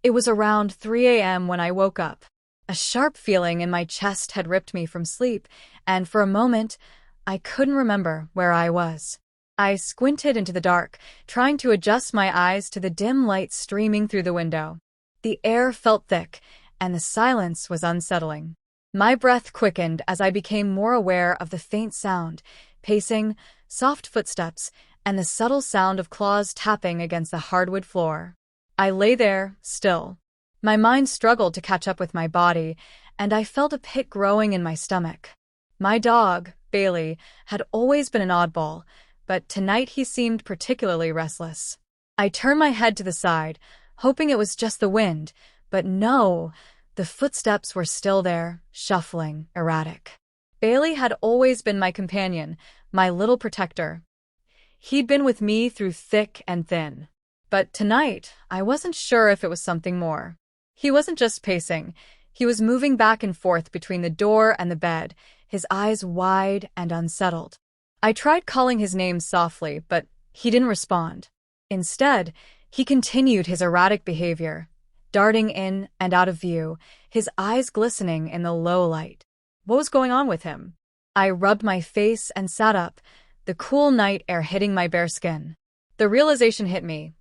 It was around 3 a.m. when I woke up. A sharp feeling in my chest had ripped me from sleep, and for a moment, I couldn't remember where I was. I squinted into the dark, trying to adjust my eyes to the dim light streaming through the window. The air felt thick, and the silence was unsettling. My breath quickened as I became more aware of the faint sound, pacing, soft footsteps, and the subtle sound of claws tapping against the hardwood floor. I lay there, still. My mind struggled to catch up with my body, and I felt a pit growing in my stomach. My dog, Bailey, had always been an oddball, but tonight he seemed particularly restless. I turned my head to the side, hoping it was just the wind, but no, the footsteps were still there, shuffling, erratic. Bailey had always been my companion, my little protector. He'd been with me through thick and thin. But tonight, I wasn't sure if it was something more. He wasn't just pacing. He was moving back and forth between the door and the bed, his eyes wide and unsettled. I tried calling his name softly, but he didn't respond. Instead, he continued his erratic behavior, darting in and out of view, his eyes glistening in the low light. What was going on with him? I rubbed my face and sat up, the cool night air hitting my bare skin. The realization hit me.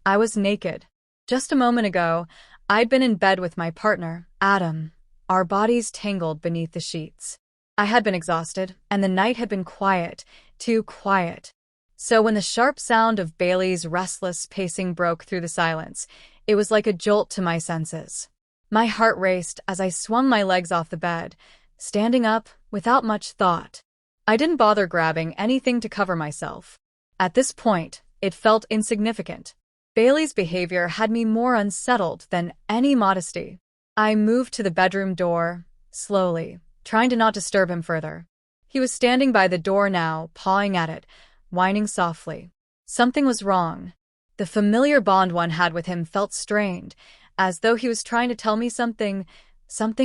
I was naked. Just a moment ago, I'd been in bed with my partner, Adam, our bodies tangled beneath the sheets. I had been exhausted, and the night had been quiet, too quiet. So when the sharp sound of Bailey's restless pacing broke through the silence, it was like a jolt to my senses. My heart raced as I swung my legs off the bed, standing up without much thought. I didn't bother grabbing anything to cover myself. At this point, it felt insignificant. Bailey's behavior had me more unsettled than any modesty. I moved to the bedroom door, slowly, trying to not disturb him further. He was standing by the door now, pawing at it, whining softly. Something was wrong. The familiar bond one had with him felt strained, as though he was trying to tell me something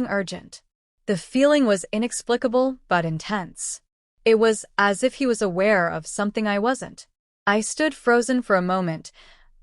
urgent. The feeling was inexplicable but intense. It was as if he was aware of something I wasn't. I stood frozen for a moment,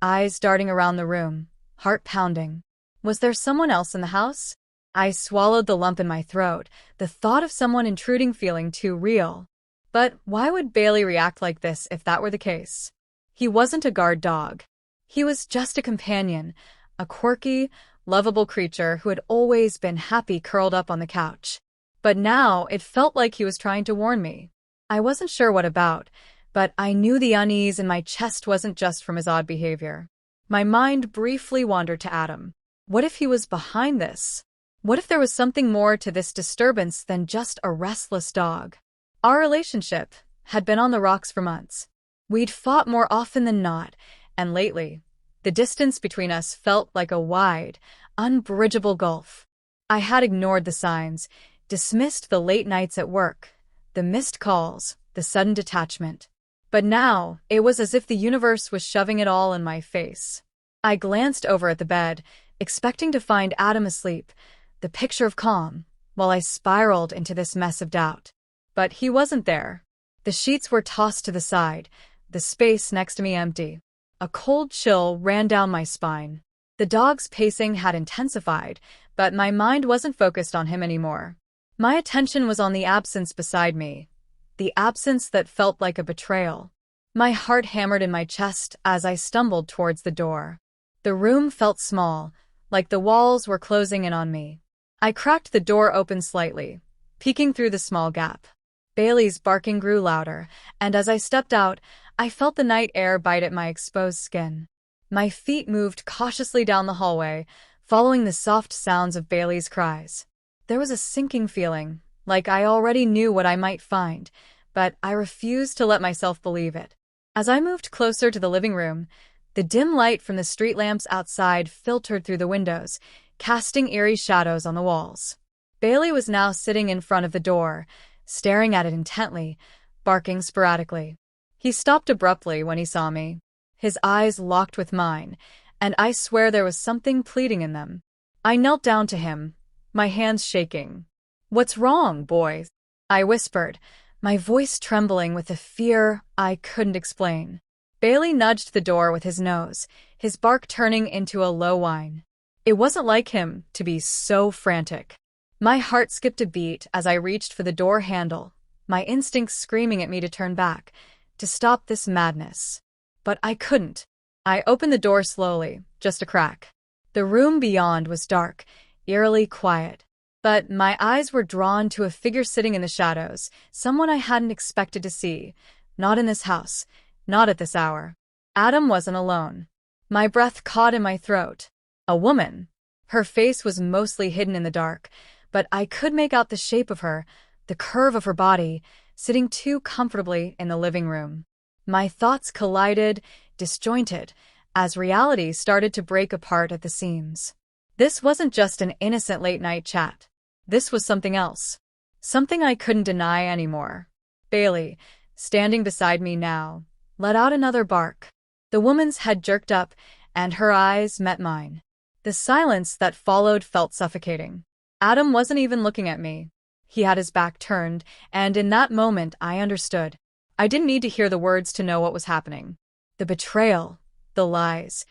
eyes darting around the room, heart pounding. Was there someone else in the house? I swallowed the lump in my throat, the thought of someone intruding feeling too real. But why would Bailey react like this if that were the case? He wasn't a guard dog. He was just a companion, a quirky, lovable creature who had always been happy curled up on the couch. But now it felt like he was trying to warn me. I wasn't sure what about, but I knew the unease in my chest wasn't just from his odd behavior. My mind briefly wandered to Adam. What if he was behind this? What if there was something more to this disturbance than just a restless dog? Our relationship had been on the rocks for months. We'd fought more often than not, and lately, the distance between us felt like a wide, unbridgeable gulf. I had ignored the signs, dismissed the late nights at work, the missed calls, the sudden detachment. But now, it was as if the universe was shoving it all in my face. I glanced over at the bed, expecting to find Adam asleep, the picture of calm, while I spiraled into this mess of doubt. But he wasn't there. The sheets were tossed to the side, the space next to me empty. A cold chill ran down my spine. The dog's pacing had intensified, but my mind wasn't focused on him anymore. My attention was on the absence beside me, the absence that felt like a betrayal. My heart hammered in my chest as I stumbled towards the door. The room felt small, like the walls were closing in on me. I cracked the door open slightly, peeking through the small gap. Bailey's barking grew louder, and as I stepped out, I felt the night air bite at my exposed skin. My feet moved cautiously down the hallway, following the soft sounds of Bailey's cries. There was a sinking feeling, like I already knew what I might find, but I refused to let myself believe it. As I moved closer to the living room, the dim light from the street lamps outside filtered through the windows, casting eerie shadows on the walls. Bailey was now sitting in front of the door, staring at it intently, barking sporadically. He stopped abruptly when he saw me. His eyes locked with mine, and I swear there was something pleading in them. I knelt down to him, my hands shaking. "What's wrong, boy?" I whispered, my voice trembling with a fear I couldn't explain. Bailey nudged the door with his nose, his bark turning into a low whine. It wasn't like him to be so frantic. My heart skipped a beat as I reached for the door handle, my instincts screaming at me to turn back, to stop this madness. But I couldn't. I opened the door slowly, just a crack. The room beyond was dark, eerily quiet. But my eyes were drawn to a figure sitting in the shadows, someone I hadn't expected to see. Not in this house, not at this hour. Adam wasn't alone. My breath caught in my throat. A woman. Her face was mostly hidden in the dark, but I could make out the shape of her, the curve of her body, sitting too comfortably in the living room. My thoughts collided, disjointed, as reality started to break apart at the seams. This wasn't just an innocent late-night chat. This was something else. Something I couldn't deny anymore. Bailey, standing beside me now, let out another bark. The woman's head jerked up, and her eyes met mine. The silence that followed felt suffocating. Adam wasn't even looking at me. He had his back turned, and in that moment I understood. I didn't need to hear the words to know what was happening. The betrayal, the lies,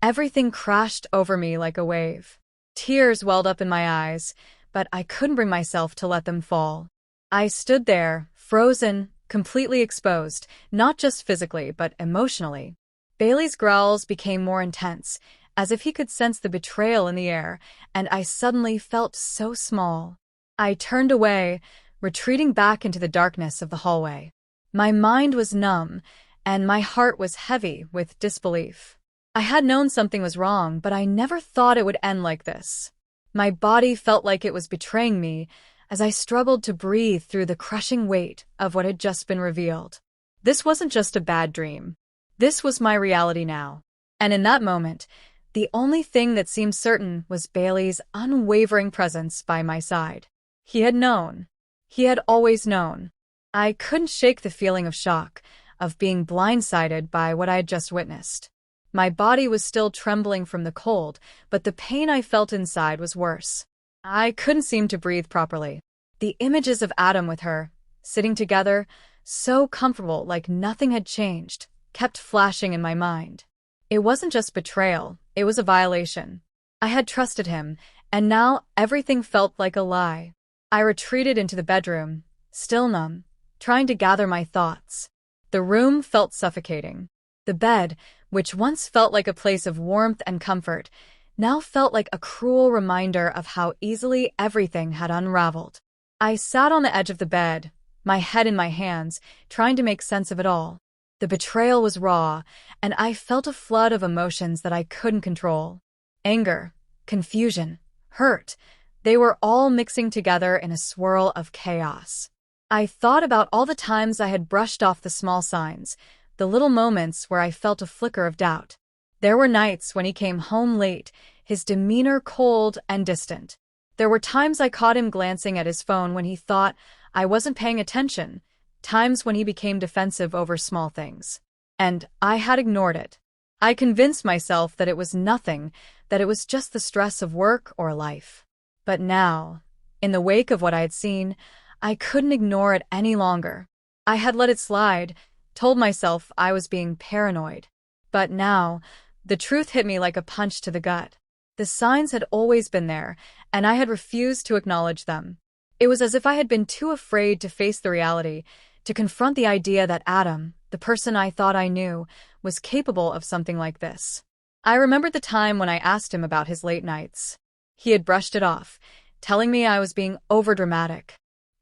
everything crashed over me like a wave. Tears welled up in my eyes, but I couldn't bring myself to let them fall. I stood there, frozen, completely exposed, not just physically, but emotionally. Bailey's growls became more intense, as if he could sense the betrayal in the air, and I suddenly felt so small. I turned away, retreating back into the darkness of the hallway. My mind was numb, and my heart was heavy with disbelief. I had known something was wrong, but I never thought it would end like this. My body felt like it was betraying me as I struggled to breathe through the crushing weight of what had just been revealed. This wasn't just a bad dream. This was my reality now. And in that moment, the only thing that seemed certain was Bailey's unwavering presence by my side. He had known. He had always known. I couldn't shake the feeling of shock, of being blindsided by what I had just witnessed. My body was still trembling from the cold, but the pain I felt inside was worse. I couldn't seem to breathe properly. The images of Adam with her, sitting together, so comfortable like nothing had changed, kept flashing in my mind. It wasn't just betrayal, it was a violation. I had trusted him, and now everything felt like a lie. I retreated into the bedroom, still numb, trying to gather my thoughts. The room felt suffocating. The bed, which once felt like a place of warmth and comfort, now felt like a cruel reminder of how easily everything had unraveled. I sat on the edge of the bed, my head in my hands, trying to make sense of it all. The betrayal was raw, and I felt a flood of emotions that I couldn't control. Anger, confusion, hurt, they were all mixing together in a swirl of chaos. I thought about all the times I had brushed off the small signs, the little moments where I felt a flicker of doubt. There were nights when he came home late, his demeanor cold and distant. There were times I caught him glancing at his phone when he thought I wasn't paying attention, times when he became defensive over small things. And I had ignored it. I convinced myself that it was nothing, that it was just the stress of work or life. But now, in the wake of what I had seen, I couldn't ignore it any longer. I had let it slide, told myself I was being paranoid. But now, the truth hit me like a punch to the gut. The signs had always been there, and I had refused to acknowledge them. It was as if I had been too afraid to face the reality, to confront the idea that Adam, the person I thought I knew, was capable of something like this. I remembered the time when I asked him about his late nights. He had brushed it off, telling me I was being overdramatic.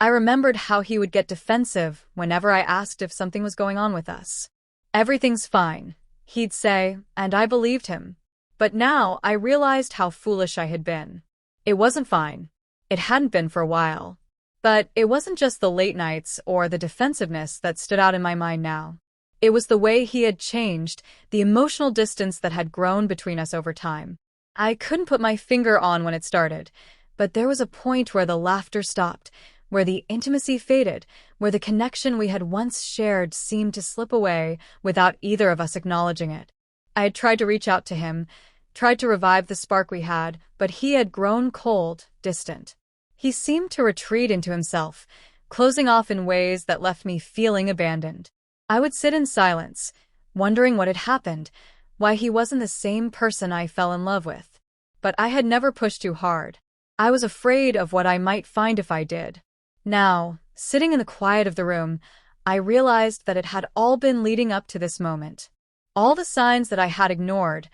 I remembered how he would get defensive whenever I asked if something was going on with us. "Everything's fine," he'd say, and I believed him. But now I realized how foolish I had been. It wasn't fine. It hadn't been for a while. But it wasn't just the late nights or the defensiveness that stood out in my mind now. It was the way he had changed, the emotional distance that had grown between us over time. I couldn't put my finger on when it started, but there was a point where the laughter stopped, where the intimacy faded, where the connection we had once shared seemed to slip away without either of us acknowledging it. I had tried to reach out to him, tried to revive the spark we had, but he had grown cold, distant. He seemed to retreat into himself, closing off in ways that left me feeling abandoned. I would sit in silence, wondering what had happened, why he wasn't the same person I fell in love with. but I had never pushed too hard. I was afraid of what I might find if I did. Now, sitting in the quiet of the room, I realized that it had all been leading up to this moment. All the signs that I had ignored,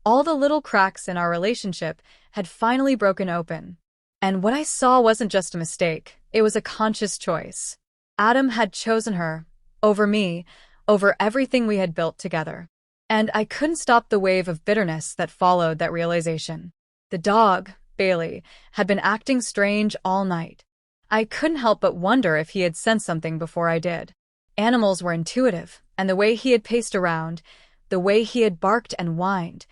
all the little cracks in our relationship had finally broken open. And what I saw wasn't just a mistake, it was a conscious choice. Adam had chosen her, over me, over everything we had built together. And I couldn't stop the wave of bitterness that followed that realization. The dog, Bailey, had been acting strange all night. I couldn't help but wonder if he had sensed something before I did. Animals were intuitive, and the way he had paced around, the way he had barked and whined,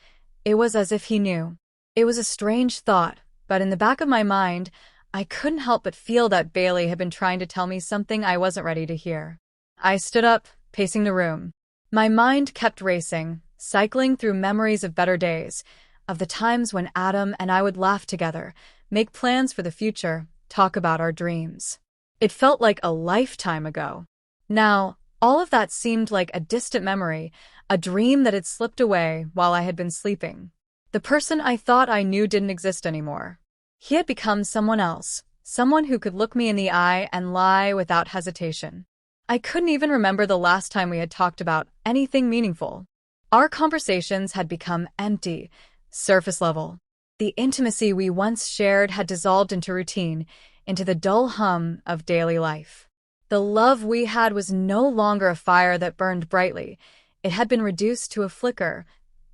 it was as if he knew. It was a strange thought, but in the back of my mind, I couldn't help but feel that Bailey had been trying to tell me something I wasn't ready to hear. I stood up, pacing the room. My mind kept racing, cycling through memories of better days, of the times when Adam and I would laugh together, make plans for the future, talk about our dreams. It felt like a lifetime ago. Now, all of that seemed like a distant memory, a dream that had slipped away while I had been sleeping. The person I thought I knew didn't exist anymore. He had become someone else, someone who could look me in the eye and lie without hesitation. I couldn't even remember the last time we had talked about anything meaningful. Our conversations had become empty, surface level. The intimacy we once shared had dissolved into routine, into the dull hum of daily life. The love we had was no longer a fire that burned brightly. It had been reduced to a flicker,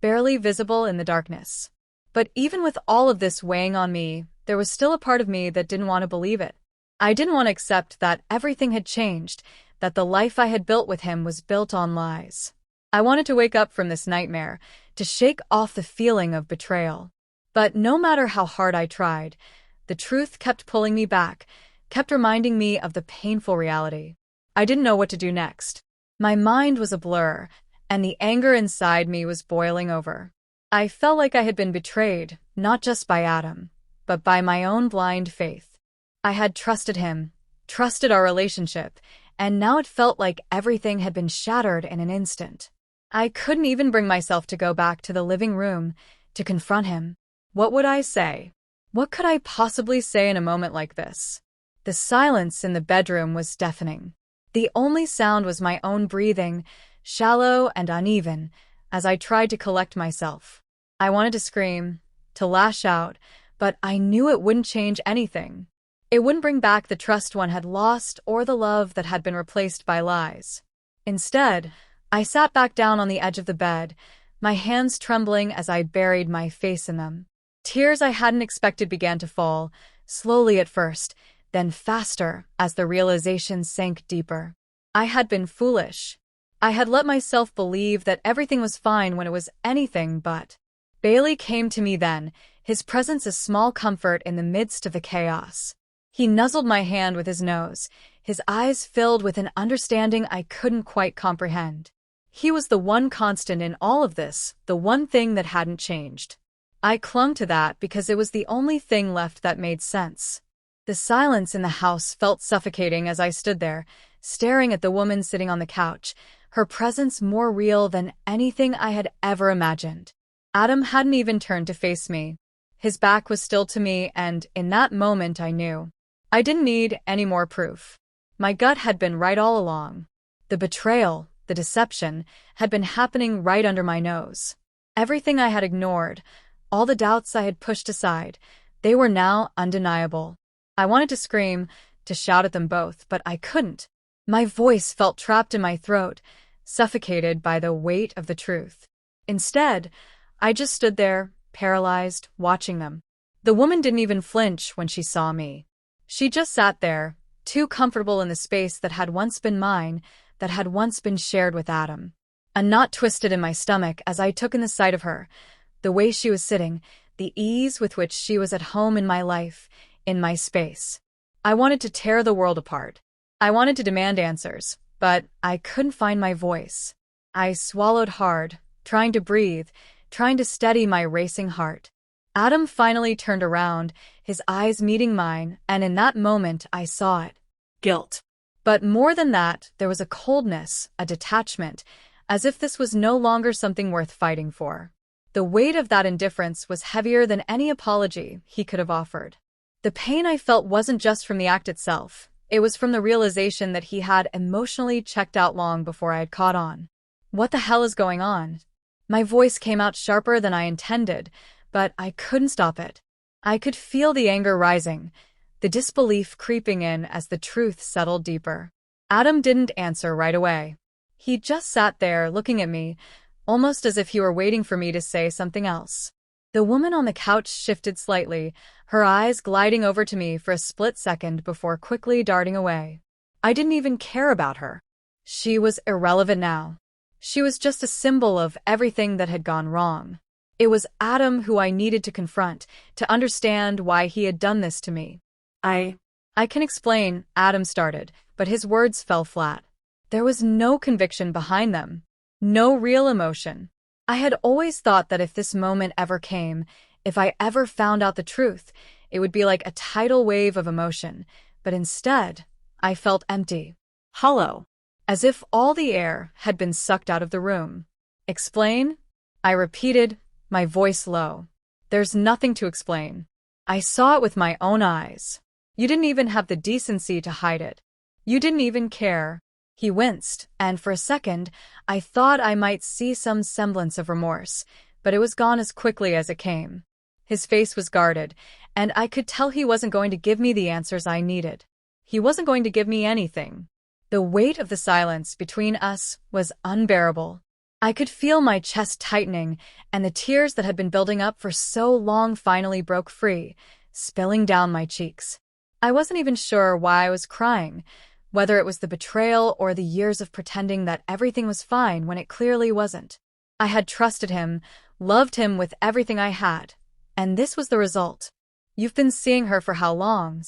barely visible in the darkness. But even with all of this weighing on me, there was still a part of me that didn't want to believe it. I didn't want to accept that everything had changed, that the life I had built with him was built on lies. I wanted to wake up from this nightmare, to shake off the feeling of betrayal. But no matter how hard I tried, the truth kept pulling me back, kept reminding me of the painful reality. I didn't know what to do next. My mind was a blur, and the anger inside me was boiling over. I felt like I had been betrayed, not just by Adam, but by my own blind faith. I had trusted him, trusted our relationship, and now it felt like everything had been shattered in an instant. I couldn't even bring myself to go back to the living room, to confront him. What would I say? What could I possibly say in a moment like this? The silence in the bedroom was deafening. The only sound was my own breathing, shallow and uneven, as I tried to collect myself. I wanted to scream, to lash out, but I knew it wouldn't change anything. It wouldn't bring back the trust one had lost or the love that had been replaced by lies. Instead, I sat back down on the edge of the bed, my hands trembling as I buried my face in them. Tears I hadn't expected began to fall, slowly at first, then faster as the realization sank deeper. I had been foolish. I had let myself believe that everything was fine when it was anything but. Bailey came to me then, his presence a small comfort in the midst of the chaos. He nuzzled my hand with his nose, his eyes filled with an understanding I couldn't quite comprehend. He was the one constant in all of this, the one thing that hadn't changed. I clung to that because it was the only thing left that made sense. The silence in the house felt suffocating as I stood there, staring at the woman sitting on the couch, her presence more real than anything I had ever imagined. Adam hadn't even turned to face me. His back was still to me, and in that moment I knew. I didn't need any more proof. My gut had been right all along. The betrayal, the deception, had been happening right under my nose. Everything I had ignored, all the doubts I had pushed aside, they were now undeniable. I wanted to scream, to shout at them both, but I couldn't. My voice felt trapped in my throat, suffocated by the weight of the truth. Instead, I just stood there, paralyzed, watching them. The woman didn't even flinch when she saw me. She just sat there, too comfortable in the space that had once been mine, that had once been shared with Adam. A knot twisted in my stomach as I took in the sight of her, the way she was sitting, the ease with which she was at home in my life, in my space. I wanted to tear the world apart. I wanted to demand answers, but I couldn't find my voice. I swallowed hard, trying to breathe, trying to steady my racing heart. Adam finally turned around, his eyes meeting mine, and in that moment I saw it. Guilt. But more than that, there was a coldness, a detachment, as if this was no longer something worth fighting for. The weight of that indifference was heavier than any apology he could have offered. The pain I felt wasn't just from the act itself. It was from the realization that he had emotionally checked out long before I had caught on. What the hell is going on? My voice came out sharper than I intended, but I couldn't stop it. I could feel the anger rising, the disbelief creeping in as the truth settled deeper. Adam didn't answer right away. He just sat there looking at me, almost as if he were waiting for me to say something else. The woman on the couch shifted slightly, her eyes gliding over to me for a split second before quickly darting away. I didn't even care about her. She was irrelevant now. She was just a symbol of everything that had gone wrong. It was Adam who I needed to confront, to understand why he had done this to me. I can explain, Adam started, but his words fell flat. There was no conviction behind them. No real emotion. I had always thought that if this moment ever came, if I ever found out the truth, it would be like a tidal wave of emotion, but instead, I felt empty. Hollow. As if all the air had been sucked out of the room. Explain? I repeated, my voice low. There's nothing to explain. I saw it with my own eyes. You didn't even have the decency to hide it. You didn't even care. He winced, and for a second, I thought I might see some semblance of remorse, but it was gone as quickly as it came. His face was guarded, and I could tell he wasn't going to give me the answers I needed. He wasn't going to give me anything. The weight of the silence between us was unbearable. I could feel my chest tightening, and the tears that had been building up for so long finally broke free, spilling down my cheeks. I wasn't even sure why I was crying, whether it was the betrayal or the years of pretending that everything was fine when it clearly wasn't. I had trusted him, loved him with everything I had, and this was the result. You've been seeing her for how long?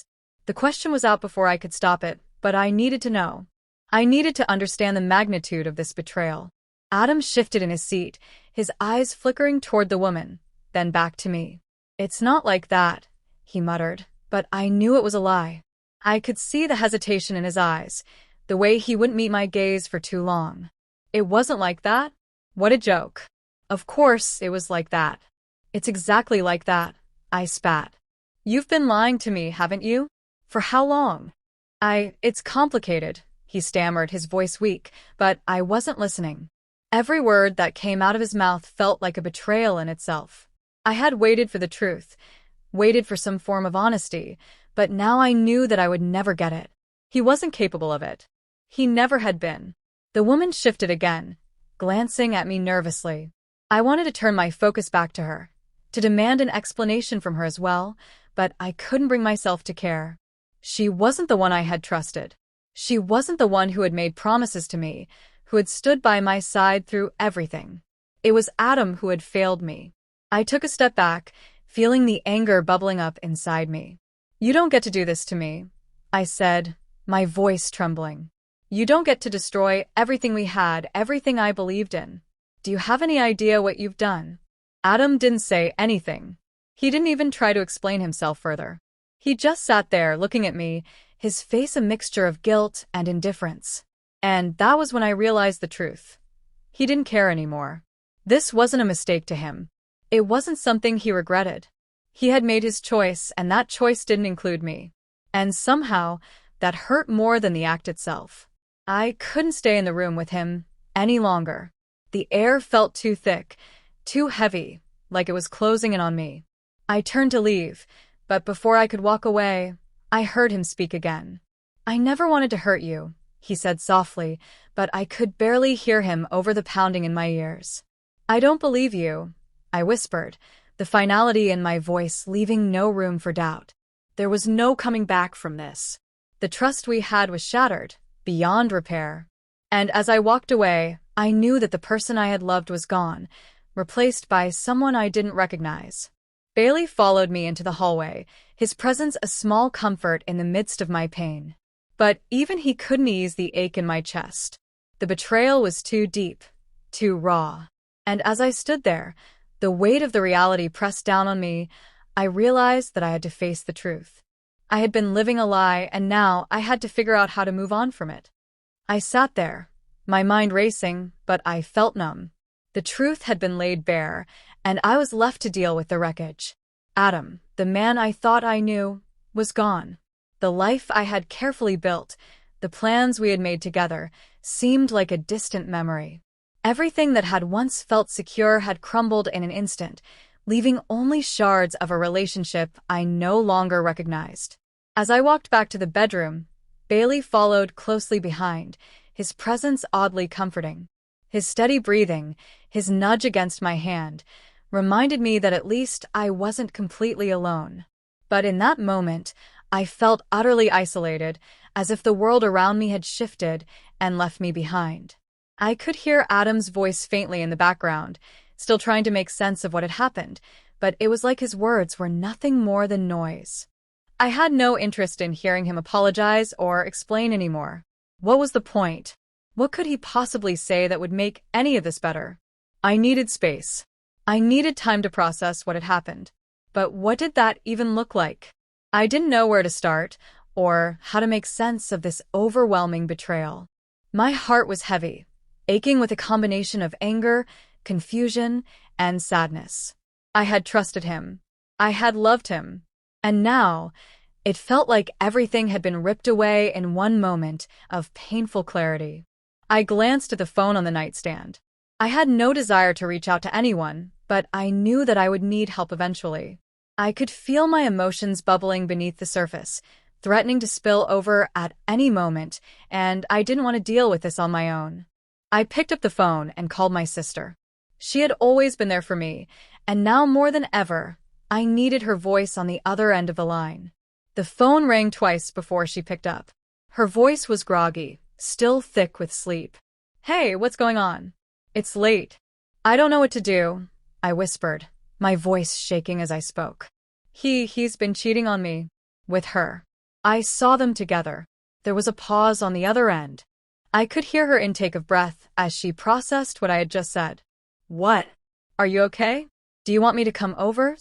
The question was out before I could stop it, but I needed to know. I needed to understand the magnitude of this betrayal. Adam shifted in his seat, his eyes flickering toward the woman, then back to me. It's not like that, he muttered, but I knew it was a lie. I could see the hesitation in his eyes, the way he wouldn't meet my gaze for too long. It wasn't like that? What a joke. Of course it was like that. It's exactly like that, I spat. You've been lying to me, haven't you? For how long? It's complicated, he stammered, his voice weak, but I wasn't listening. Every word that came out of his mouth felt like a betrayal in itself. I had waited for the truth, waited for some form of honesty, but now I knew that I would never get it. He wasn't capable of it. He never had been. The woman shifted again, glancing at me nervously. I wanted to turn my focus back to her, to demand an explanation from her as well, but I couldn't bring myself to care. She wasn't the one I had trusted. She wasn't the one who had made promises to me, who had stood by my side through everything. It was Adam who had failed me. I took a step back, feeling the anger bubbling up inside me. You don't get to do this to me, I said, my voice trembling. You don't get to destroy everything we had, everything I believed in. Do you have any idea what you've done? Adam didn't say anything. He didn't even try to explain himself further. He just sat there looking at me, his face a mixture of guilt and indifference. And that was when I realized the truth. He didn't care anymore. This wasn't a mistake to him. It wasn't something he regretted. He had made his choice, and that choice didn't include me. And somehow, that hurt more than the act itself. I couldn't stay in the room with him any longer. The air felt too thick, too heavy, like it was closing in on me. I turned to leave, but before I could walk away, I heard him speak again. I never wanted to hurt you, he said softly, but I could barely hear him over the pounding in my ears. I don't believe you, I whispered, the finality in my voice leaving no room for doubt. There was no coming back from this. The trust we had was shattered, beyond repair. And as I walked away, I knew that the person I had loved was gone, replaced by someone I didn't recognize. Bailey followed me into the hallway, his presence a small comfort in the midst of my pain. But even he couldn't ease the ache in my chest. The betrayal was too deep, too raw. And as I stood there, the weight of the reality pressed down on me, I realized that I had to face the truth. I had been living a lie, and now I had to figure out how to move on from it. I sat there, my mind racing, but I felt numb. The truth had been laid bare, and I was left to deal with the wreckage. Adam, the man I thought I knew, was gone. The life I had carefully built, the plans we had made together, seemed like a distant memory. Everything that had once felt secure had crumbled in an instant, leaving only shards of a relationship I no longer recognized. As I walked back to the bedroom, Bailey followed closely behind, his presence oddly comforting. His steady breathing, his nudge against my hand, reminded me that at least I wasn't completely alone. But in that moment, I felt utterly isolated, as if the world around me had shifted and left me behind. I could hear Adam's voice faintly in the background, still trying to make sense of what had happened, but it was like his words were nothing more than noise. I had no interest in hearing him apologize or explain anymore. What was the point? What could he possibly say that would make any of this better? I needed space. I needed time to process what had happened. But what did that even look like? I didn't know where to start or how to make sense of this overwhelming betrayal. My heart was heavy, aching with a combination of anger, confusion, and sadness. I had trusted him. I had loved him. And now, it felt like everything had been ripped away in one moment of painful clarity. I glanced at the phone on the nightstand. I had no desire to reach out to anyone, but I knew that I would need help eventually. I could feel my emotions bubbling beneath the surface, threatening to spill over at any moment, and I didn't want to deal with this on my own. I picked up the phone and called my sister. She had always been there for me, and now more than ever, I needed her voice on the other end of the line. The phone rang twice before she picked up. Her voice was groggy, still thick with sleep. "Hey, what's going on?" "It's late." "I don't know what to do," I whispered, my voice shaking as I spoke. He's been cheating on me. With her. I saw them together. There was a pause on the other end. I could hear her intake of breath as she processed what I had just said. "What? Are you okay? Do you want me to come over?"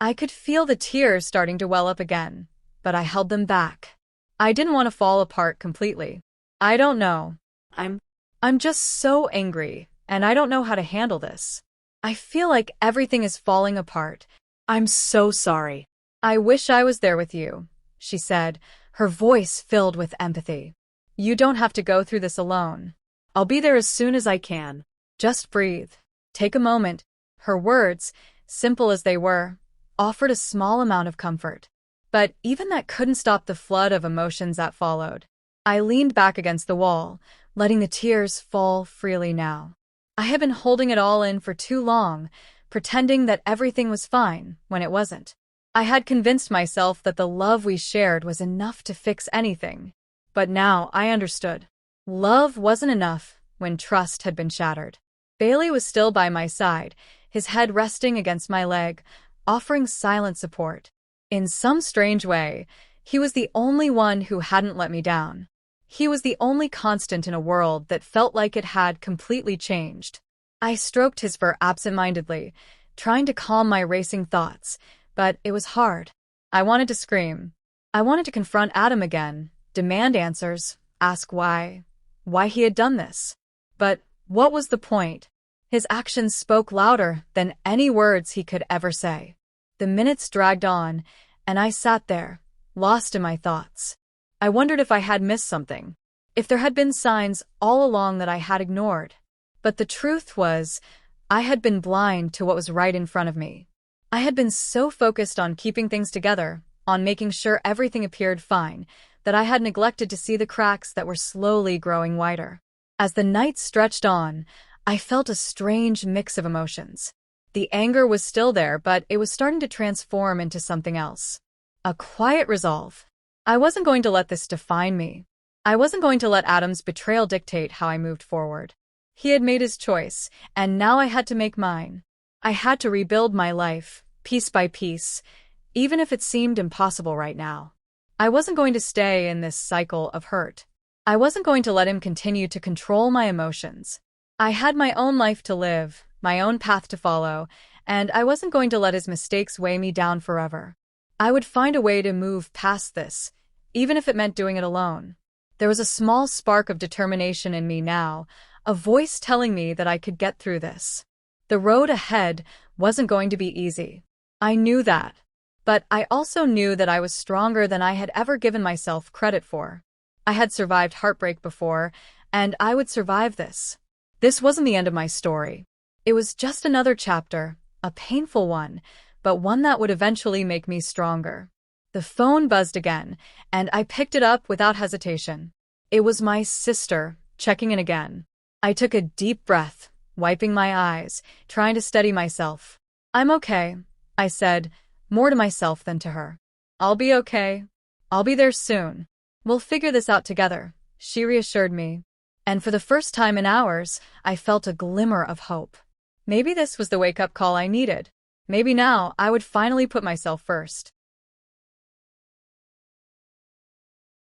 I could feel the tears starting to well up again, but I held them back. I didn't want to fall apart completely. "I don't know. I'm just so angry, and I don't know how to handle this. I feel like everything is falling apart. I'm so sorry." "I wish I was there with you," she said, her voice filled with empathy. "You don't have to go through this alone. I'll be there as soon as I can. Just breathe. Take a moment." Her words, simple as they were, offered a small amount of comfort. But even that couldn't stop the flood of emotions that followed. I leaned back against the wall, letting the tears fall freely now. I had been holding it all in for too long, pretending that everything was fine when it wasn't. I had convinced myself that the love we shared was enough to fix anything. But now I understood. Love wasn't enough when trust had been shattered. Bailey was still by my side, his head resting against my leg, offering silent support. In some strange way, he was the only one who hadn't let me down. He was the only constant in a world that felt like it had completely changed. I stroked his fur absent-mindedly, trying to calm my racing thoughts, but it was hard. I wanted to scream. I wanted to confront Adam again, demand answers, ask why he had done this. But what was the point? His actions spoke louder than any words he could ever say. The minutes dragged on, and I sat there, lost in my thoughts. I wondered if I had missed something, if there had been signs all along that I had ignored. But the truth was, I had been blind to what was right in front of me. I had been so focused on keeping things together, on making sure everything appeared fine, that I had neglected to see the cracks that were slowly growing wider. As the night stretched on, I felt a strange mix of emotions. The anger was still there, but it was starting to transform into something else. A quiet resolve. I wasn't going to let this define me. I wasn't going to let Adam's betrayal dictate how I moved forward. He had made his choice, and now I had to make mine. I had to rebuild my life, piece by piece, even if it seemed impossible right now. I wasn't going to stay in this cycle of hurt. I wasn't going to let him continue to control my emotions. I had my own life to live, my own path to follow, and I wasn't going to let his mistakes weigh me down forever. I would find a way to move past this, even if it meant doing it alone. There was a small spark of determination in me now, a voice telling me that I could get through this. The road ahead wasn't going to be easy. I knew that. But I also knew that I was stronger than I had ever given myself credit for. I had survived heartbreak before, and I would survive this. This wasn't the end of my story. It was just another chapter, a painful one, but one that would eventually make me stronger. The phone buzzed again, and I picked it up without hesitation. It was my sister, checking in again. I took a deep breath, wiping my eyes, trying to steady myself. "I'm okay," I said, more to myself than to her. "I'll be okay. I'll be there soon. We'll figure this out together," she reassured me. And for the first time in hours, I felt a glimmer of hope. Maybe this was the wake-up call I needed. Maybe now I would finally put myself first.